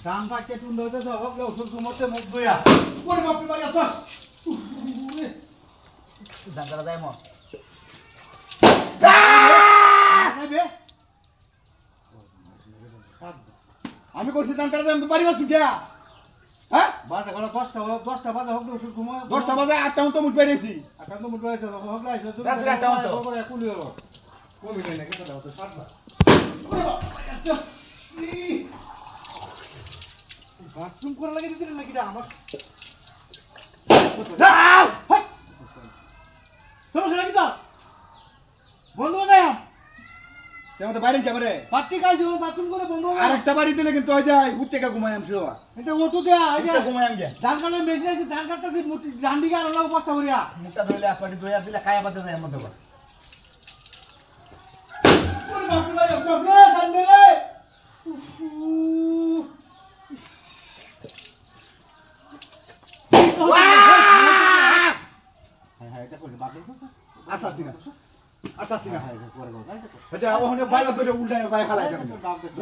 কাম পাকে তুই হতে তো হবে ওষুধ ঘুমোতে মুখ ধুইয়া কোন বাপি বাড়ি আসছ দাঁড়া যায় মত আমি কইছি দান কাটা আমি বাড়ি বসছি কে হ্যাঁ বাজে গলা 10টা বাজে হোক ওষুধ ঘুমো 10টা বাজে 8টা মতো মুঠ বেরিয়েছি আটা তো মুঠ হইছে হোক লাইছে তুই রাত্রে 8টা মতো করে কুলি হলো কমি নাই নাকি কথা হতো 7 বাথরুম করা লাগে দিতে নাকি আমার সমস্যা নাকি তো বন্ধ হয়ে যায় তেমন তো বাইরে ক্যামেরে পার্টি কাজ বাথরুম করে বন্ধ হয়ে আরেকটা বাড়ি দিলে কিন্তু হয়ে যায় উঠতে কা ঘুমাই আমছি বাবা এটা ওটু দেয়া এই যে ঘুমাই আম গে ধান কাটার মেশিন আছে ধান কাটতে মুটি ডান্ডি গার হলো বস্তা ভরিয়া মুখটা ধইলে আসপাটি ধইয়া দিলে খায়া বাদে যায় মধ্যে বা কোন বাপু ভাই চকলে ধান মেরে হ্যাঁ হ্যাঁ এটা করে বাকি আসাসি না আসাসি না হ্যাঁ এটা করে গো আচ্ছা ওখানে বাইবা ধরে উল্টায় বাই হালাই দেন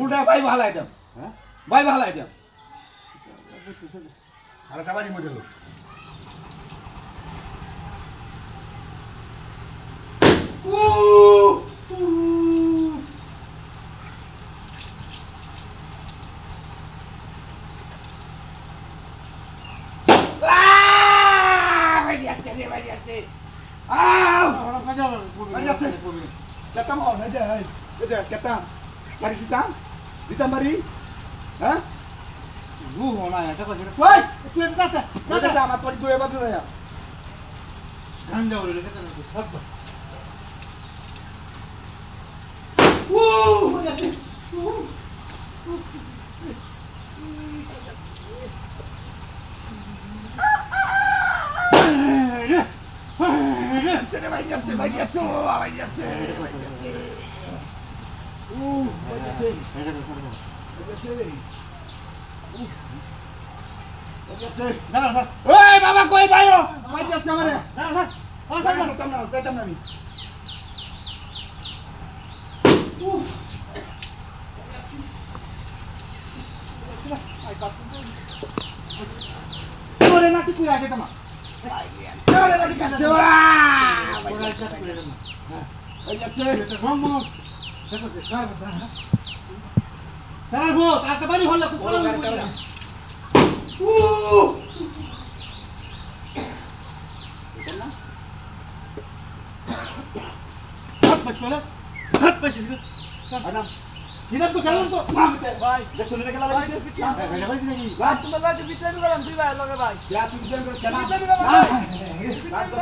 উল্টায় বাই হালাই দেন হ্যাঁ বাই হালাই দেন আরেকটা বাড়ি মধ্যে লোক Ketam on aja, aja ketam. Mari kita mari, hah? Lu hola ya, apa sih? Woi, Itu yang tata. kita amat pergi dua batu saya. Ganda udah kita nanti. Satu. Banyak tu. Hei, Baba koi bayo. Banyak tu mana? Ketam nami. Boleh nanti kuya kita mah. Boleh lagi kan? Boleh cat kuya mah. Banyak tu. Kita ngomong. Siapa sih? Salah bu, tak kembali hola ku kalau bu. Apa sekolah? Apa sih itu? Ada. Hidup tu kalau tu. Bye. Dah sudah nak lagi sih. Ada lagi lagi. Bye, tu malah tu bicara dalam tu, bye, lagi bye. Ya, tu bisa Bicara dalam.